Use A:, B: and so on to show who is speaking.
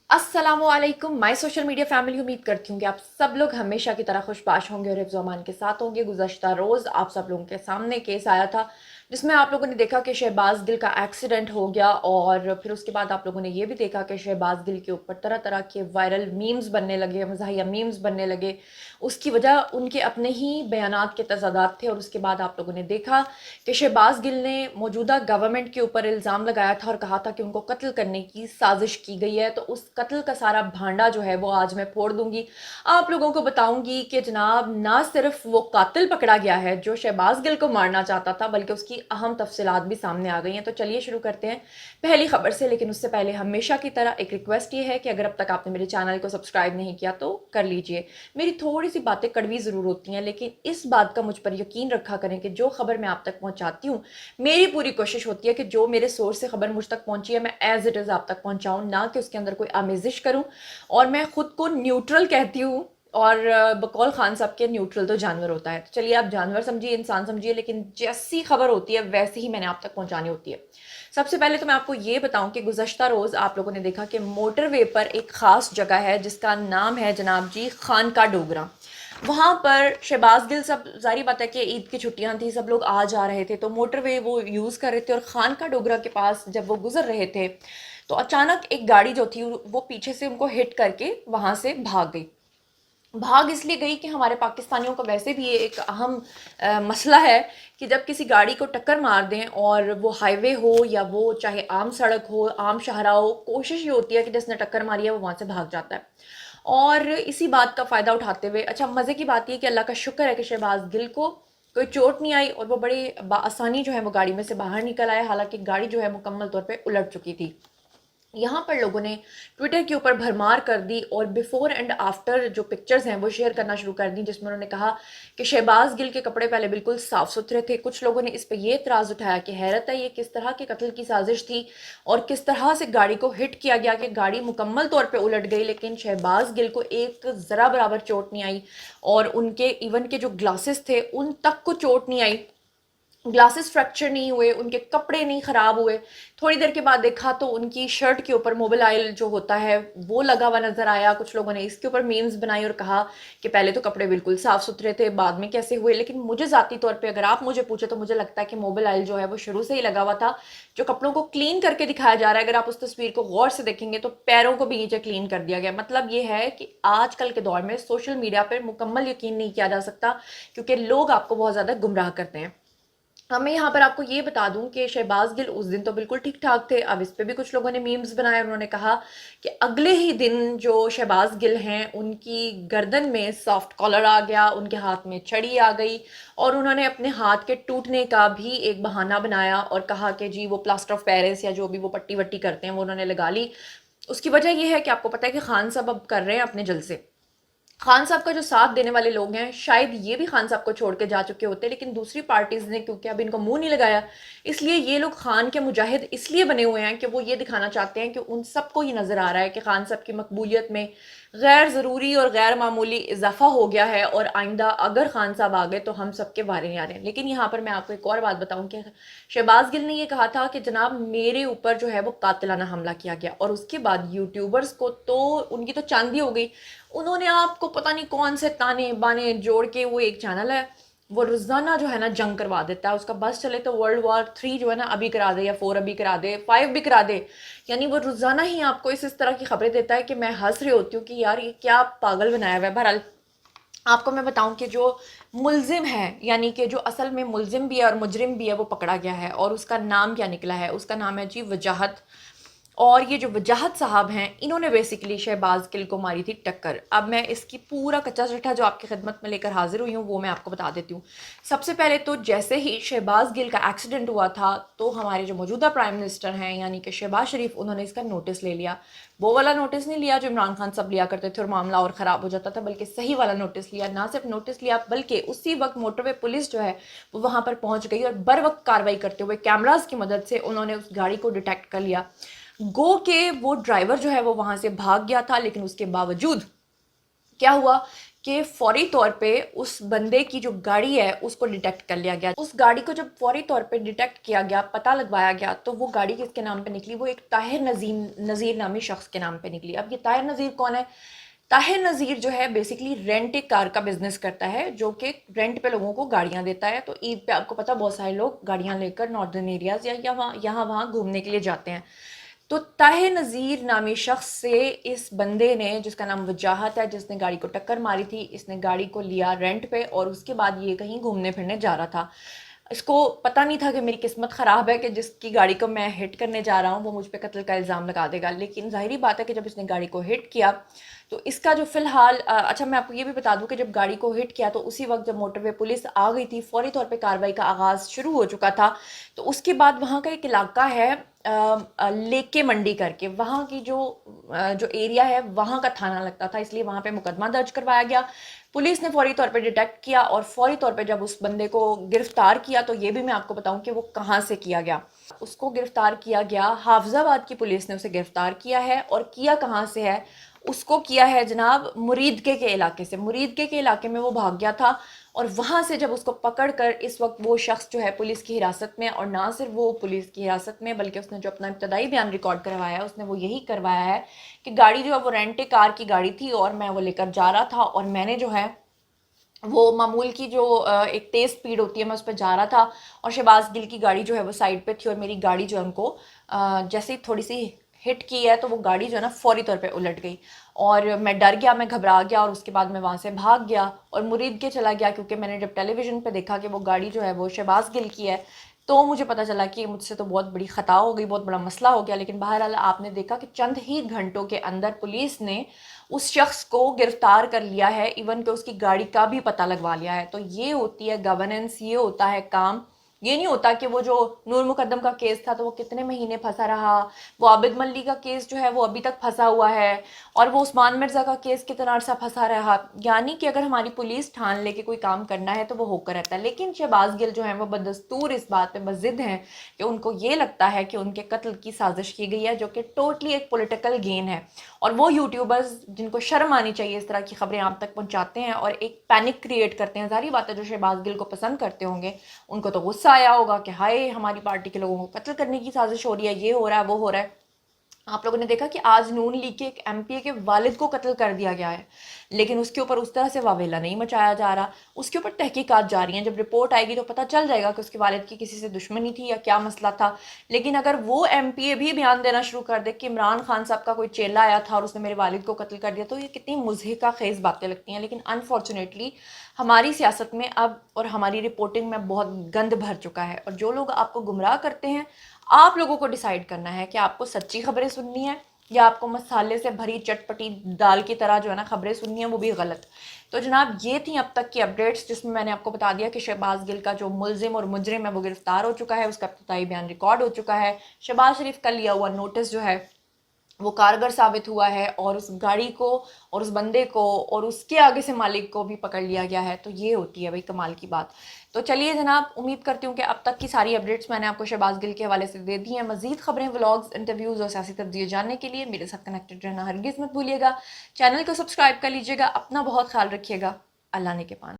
A: अस्सलाम वालेकुम my social media family. उम्मीद करती हूँ कि आप सब लोग हमेशा की तरह खुशबाश होंगे और हिफ्ज़ अमान के साथ होंगे। गुज़श्ता रोज़ आप सब लोगों के सामने केस आया था जिसमें आप लोगों ने देखा कि शहबाज गिल का एक्सीडेंट हो गया, और फिर उसके बाद आप लोगों ने ये भी देखा कि शहबाज गिल के ऊपर तरह तरह के वायरल मीम्स बनने लगे, मज़ाहिया मीम्स बनने लगे। उसकी वजह उनके अपने ही बयानात के तज़ादात थे। और उसके बाद आप लोगों ने देखा कि शहबाज गिल ने मौजूदा गवर्नमेंट के ऊपर इल्ज़ाम लगाया था और कहा था कि उनको कत्ल करने की साजिश की गई है। तो उस कत्ल का सारा भांडा जो है वो आज मैं फोड़ दूंगी। आप लोगों को बताऊंगी कि जनाब ना सिर्फ वो कातिल पकड़ा गया है जो शहबाज गिल को मारना चाहता था, बल्कि उसकी अहम तफसीलात भी सामने आ गई हैं। तो चलिए शुरू करते हैं पहली खबर से। लेकिन उससे पहले हमेशा की तरह एक रिक्वेस्ट ये है कि अगर अब तक आपने मेरे चैनल को सब्सक्राइब नहीं किया तो कर लीजिए। मेरी थोड़ी सी बातें कड़वी ज़रूर होती हैं, लेकिन इस बात का मुझ पर यकीन रखा करें कि जो खबर मैं आप तक पहुंचाती हूँ, मेरी पूरी कोशिश होती है कि जो मेरे सोर्स से खबर मुझ तक पहुंची है मैं एज इट इज़ आप तक पहुंचाऊं, ना कि उसके अंदर कोई आमेजिश करूं। और मैं खुद को न्यूट्रल कहती हूँ, और बकौल खान साहब के न्यूट्रल तो जानवर होता है। तो चलिए आप जानवर समझिए, इंसान समझिए, लेकिन जैसी खबर होती है वैसी ही मैंने आप तक पहुंचानी होती है। सबसे पहले तो मैं आपको ये बताऊं कि गुज़श्ता रोज़ आप लोगों ने देखा कि मोटरवे पर एक ख़ास जगह है जिसका नाम है जनाब जी खान का डोगरा। वहाँ पर शहबाज गिल, सब जारी बात है कि ईद की छुट्टियां थी, सब लोग आ जा रहे थे तो मोटरवे वो यूज़ कर रहे थे। और खान का डोगरा के पास जब वो गुजर रहे थे तो अचानक एक गाड़ी जो थी वो पीछे से उनको हिट करके वहाँ से भाग गई। भाग इसलिए गई कि हमारे पाकिस्तानियों का वैसे भी ये एक अहम मसला है कि जब किसी गाड़ी को टक्कर मार दें, और वो हाईवे हो या वो चाहे आम सड़क हो, आम शाहरा हो, कोशिश ये होती है कि जिसने टक्कर मारी है वो वहाँ से भाग जाता है। और इसी बात का फ़ायदा उठाते हुए, अच्छा मज़े की बात ये कि अल्लाह का शुक्र है कि शहबाज गिल को कोई चोट नहीं आई और वो बड़ी आसानी जो है वो गाड़ी में से बाहर निकल आए। हालांकि गाड़ी जो है मुकम्मल तौर पे उलट चुकी थी। यहाँ पर लोगों ने ट्विटर के ऊपर भरमार कर दी और बिफोर एंड आफ्टर जो पिक्चर्स हैं वो शेयर करना शुरू कर दी, जिसमें उन्होंने कहा कि शहबाज गिल के कपड़े पहले बिल्कुल साफ सुथरे थे। कुछ लोगों ने इस पर यह इतराज़ उठाया कि हैरत है, ये किस तरह के कत्ल की साजिश थी और किस तरह से गाड़ी को हिट किया गया कि गाड़ी मुकम्मल तौर पर उलट गई, लेकिन शहबाज गिल को एक ज़रा बराबर चोट नहीं आई। और उनके इवन के जो ग्लासेस थे उन तक को चोट नहीं आई, ग्लासेस फ्रैक्चर नहीं हुए, उनके कपड़े नहीं ख़राब हुए। थोड़ी देर के बाद देखा तो उनकी शर्ट के ऊपर मोबाइल ऑयल जो होता है वो लगा हुआ नज़र आया। कुछ लोगों ने इसके ऊपर मीम्स बनाई और कहा कि पहले तो कपड़े बिल्कुल साफ़ सुथरे थे, बाद में कैसे हुए। लेकिन मुझे ज़ाती तौर पे अगर आप मुझे पूछे तो मुझे लगता है कि मोबाइल ऑयल जो है वो शुरू से ही लगा हुआ था। जो कपड़ों को क्लीन करके दिखाया जा रहा है, अगर आप उस तस्वीर को गौर से देखेंगे तो पैरों को भी नीचे क्लीन कर दिया गया। मतलब ये है कि आजकल के दौर में सोशल मीडिया पर मुकम्मल यकीन नहीं किया जा सकता, क्योंकि लोग आपको बहुत ज़्यादा गुमराह करते हैं। अब मैं यहाँ पर आपको ये बता दूं कि शहबाज गिल उस दिन तो बिल्कुल ठीक ठाक थे। अब इस पे भी कुछ लोगों ने मीम्स बनाए। उन्होंने कहा कि अगले ही दिन जो शहबाज गिल हैं उनकी गर्दन में सॉफ्ट कॉलर आ गया, उनके हाथ में छड़ी आ गई, और उन्होंने अपने हाथ के टूटने का भी एक बहाना बनाया और कहा कि जी वो प्लास्टर ऑफ पेरिस या जो भी वो पट्टी वट्टी करते हैं वो उन्होंने लगा ली। उसकी वजह यह है कि आपको पता है कि खान साहब अब कर रहे हैं अपने जलसे। खान साहब का जो साथ देने वाले लोग हैं शायद ये भी खान साहब को छोड़ के जा चुके होते, लेकिन दूसरी पार्टीज ने क्योंकि अब इनको मुंह नहीं लगाया, इसलिए ये लोग खान के मुजाहिद इसलिए बने हुए हैं कि वो ये दिखाना चाहते हैं कि उन सबको ये नज़र आ रहा है कि खान साहब की मकबूलियत में गैर ज़रूरी और गैर मामूली इजाफा हो गया है, और आइंदा अगर खान साहब आ गए तो हम सबके वारे नहीं आ रहे हैं। लेकिन यहाँ पर मैं आपको एक और बात बताऊं कि शहबाज गिल ने ये कहा था कि जनाब मेरे ऊपर जो है वो कातिलाना हमला किया गया, और उसके बाद यूट्यूबर्स को तो उनकी तो चांदी हो गई। उन्होंने आपको पता नहीं कौन से ताने बाने जोड़ के, वो एक चैनल है वो रोजाना जो है ना जंग करवा देता है, उसका बस चले तो वर्ल्ड वॉर 3 जो है ना अभी करा दे, या 4 अभी करा दे, 5 भी करा दे। यानी वो रोजाना ही आपको इस तरह की खबरें देता है कि मैं हंस रही होती हूँ कि यार ये क्या पागल बनाया हुआ है। बहरहाल आपको मैं बताऊं कि जो मुलजिम है, यानी कि जो असल में मुलजिम भी है और मुजरिम भी है, वो पकड़ा गया है। और उसका नाम क्या निकला है? उसका नाम है जी वजाहत। और ये जो वजाहत साहब हैं इन्होंने बेसिकली शहबाज गिल को मारी थी टक्कर। अब मैं इसकी पूरा कच्चा चिट्ठा जो आपकी खिदमत में लेकर हाजिर हुई हूँ वो मैं आपको बता देती हूँ। सबसे पहले तो जैसे ही शहबाज गिल का एक्सीडेंट हुआ था तो हमारे जो मौजूदा प्राइम मिनिस्टर हैं यानी कि शहबाज शरीफ, उन्होंने इसका नोटिस ले लिया। वो वाला नोटिस नहीं लिया जो इमरान खान सब लिया करते थे और मामला और ख़राब हो जाता था, बल्कि सही वाला नोटिस लिया। ना सिर्फ नोटिस लिया बल्कि उसी वक्त मोटरवे पुलिस जो है वो वहाँ पर पहुँच गई और बर वक्त कार्रवाई करते हुए कैमराज की मदद से उन्होंने उस गाड़ी को डिटेक्ट कर लिया। गो के वो ड्राइवर जो है वो वहां से भाग गया था, लेकिन उसके बावजूद क्या हुआ کہ فوری طور پہ اس بندے کی جو گاڑی ہے اس کو ڈیٹیکٹ کر لیا گیا. اس گاڑی کو جب فوری طور پہ ڈیٹیکٹ کیا گیا, پتہ لگوایا گیا, تو وہ گاڑی کس کے نام پہ نکلی؟ وہ ایک طاہر نذیر نامی شخص کے نام پہ نکلی. اب یہ طاہر نذیر کون ہے؟ طاہر نذیر جو ہے بیسیکلی رینٹ کار کا بزنس کرتا ہے, جو کہ رینٹ پہ لوگوں کو گاڑیاں دیتا ہے. تو عید پہ آپ کو پتا بہت سارے لوگ گاڑیاں لے کر ناردرن ایریاز یا یہاں وہاں گھومنے کے لیے جاتے ہیں. تو طاہر نذیر نامی شخص سے اس بندے نے, جس کا نام وجاہت ہے, جس نے گاڑی کو ٹکر ماری تھی, اس نے گاڑی کو لیا رینٹ پہ اور اس کے بعد یہ کہیں گھومنے پھرنے جا رہا تھا. اس کو پتہ نہیں تھا کہ میری قسمت خراب ہے کہ جس کی گاڑی کو میں ہٹ کرنے جا رہا ہوں وہ مجھ پہ قتل کا الزام لگا دے گا. لیکن ظاہری بات ہے کہ جب اس نے گاڑی کو ہٹ کیا تو اس کا جو فی الحال اچھا میں آپ کو یہ بھی بتا دوں کہ جب گاڑی کو ہٹ کیا تو اسی وقت جب موٹر وے پولیس آ گئی تھی, فوری طور پہ کارروائی کا آغاز شروع ہو چکا تھا. تو اس کے بعد وہاں کا ایک علاقہ ہے لیکے منڈی کر کے, وہاں کی جو ایریا ہے وہاں کا تھانہ لگتا تھا, اس لیے وہاں پہ مقدمہ درج کروایا گیا. پولیس نے فوری طور پہ ڈیٹیکٹ کیا اور فوری طور پہ جب اس بندے کو گرفتار کیا, تو یہ بھی میں آپ کو بتاؤں کہ وہ کہاں سے کیا گیا. اس کو گرفتار کیا گیا, حافظ آباد کی پولیس نے اسے گرفتار کیا ہے. اور کیا کہاں سے ہے؟ اس کو کیا ہے جناب مریدکے کے علاقے سے. مریدکے کے علاقے میں وہ بھاگ گیا تھا اور وہاں سے جب اس کو پکڑ کر اس وقت وہ شخص جو ہے پولیس کی حراست میں, اور نہ صرف وہ پولیس کی حراست میں بلکہ اس نے جو اپنا ابتدائی بیان ریکارڈ کروایا ہے اس نے وہ یہی کروایا ہے کہ گاڑی جو ہے وہ رینٹ کار کی گاڑی تھی اور میں وہ لے کر جا رہا تھا, اور میں نے جو ہے وہ معمول کی جو ایک تیز سپیڈ ہوتی ہے میں اس پہ جا رہا تھا, اور شہباز گل کی گاڑی جو ہے وہ سائڈ پہ تھی, اور میری گاڑی جو ہے ان کو جیسے ہی تھوڑی سی ہٹ کی ہے تو وہ گاڑی جو ہے نا فوری طور پہ الٹ گئی, اور میں ڈر گیا, میں گھبرا گیا, اور اس کے بعد میں وہاں سے بھاگ گیا اور مرید کے چلا گیا. کیونکہ میں نے جب ٹیلی ویژن پہ دیکھا کہ وہ گاڑی جو ہے وہ شہباز گل کی ہے تو مجھے پتہ چلا کہ مجھ سے تو بہت بڑی خطا ہو گئی, بہت بڑا مسئلہ ہو گیا. لیکن بہرحال آپ نے دیکھا کہ چند ہی گھنٹوں کے اندر پولیس نے اس شخص کو گرفتار کر لیا ہے, ایون کہ اس کی گاڑی کا بھی پتہ لگوا لیا ہے. تو یہ ہوتی ہے گورننس, یہ ہوتا ہے کام. یہ نہیں ہوتا کہ وہ جو نور مقدم کا کیس تھا تو وہ کتنے مہینے پھنسا رہا, وہ عابد ملی کا کیس جو ہے وہ ابھی تک پھنسا ہوا ہے, اور وہ عثمان مرزا کا کیس کتنا عرصہ پھنسا رہا. یعنی کہ اگر ہماری پولیس ٹھان لے کے کوئی کام کرنا ہے تو وہ ہو کر رہتا ہے. لیکن شہباز گل جو ہیں وہ بدستور اس بات پہ بضد ہیں کہ ان کو یہ لگتا ہے کہ ان کے قتل کی سازش کی گئی ہے, جو کہ ٹوٹلی ایک پولیٹیکل گین ہے. اور وہ یوٹیوبرز جن کو شرم آنی چاہیے اس طرح کی خبریں آپ تک پہنچاتے ہیں اور ایک پینک کریٹ کرتے ہیں. ظاہری بات ہے جو شہباز گل کو پسند کرتے ہوں گے ان کو تو غصہ آیا ہوگا کہ ہائے ہماری پارٹی کے لوگوں کو قتل کرنے کی سازش ہو رہی ہے, یہ ہو رہا ہے, وہ ہو رہا ہے. آپ لوگوں نے دیکھا کہ آج نون لیگ کے ایک ایم پی اے کے والد کو قتل کر دیا گیا ہے, لیکن اس کے اوپر اس طرح سے واویلا نہیں مچایا جا رہا. اس کے اوپر تحقیقات جاری ہیں, جب رپورٹ آئے گی تو پتہ چل جائے گا کہ اس کے والد کی کسی سے دشمنی تھی یا کیا مسئلہ تھا. لیکن اگر وہ ایم پی اے بھی بیان دینا شروع کر دے کہ عمران خان صاحب کا کوئی چیلا آیا تھا اور اس نے میرے والد کو قتل کر دیا, تو یہ کتنی مضحکہ خیز باتیں لگتی ہیں. لیکن انفارچونیٹلی ہماری سیاست میں اب اور ہماری رپورٹنگ میں بہت گند بھر چکا ہے, اور جو لوگ آپ کو گمراہ کرتے ہیں آپ لوگوں کو ڈیسائیڈ کرنا ہے کہ آپ کو سچی خبریں سننی ہیں یا آپ کو مسالے سے بھری چٹپٹی دال کی طرح جو ہے نا خبریں سننی ہیں, وہ بھی غلط. تو جناب یہ تھیں اب تک کی اپڈیٹس, جس میں نے آپ کو بتا دیا کہ شہباز گل کا جو ملزم اور مجرم ہے وہ گرفتار ہو چکا ہے, اس کا ابتدائی بیان ریکارڈ ہو چکا ہے. شہباز شریف کا لیا ہوا نوٹس جو ہے وہ کارگر ثابت ہوا ہے, اور اس گاڑی کو اور اس بندے کو اور اس کے آگے سے مالک کو بھی پکڑ لیا گیا ہے. تو یہ ہوتی ہے بھائی کمال کی بات. تو چلیے جناب, امید کرتی ہوں کہ اب تک کی ساری اپڈیٹس میں نے آپ کو شہباز گل کے حوالے سے دے دی ہیں. مزید خبریں, ولاگز, انٹرویوز اور سیاسی تجزیے جاننے کے لیے میرے ساتھ کنیکٹڈ رہنا ہرگز مت بھولیے گا. چینل کو سبسکرائب کر لیجیے گا. اپنا بہت خیال رکھیے گا. اللہ نے کے پاس.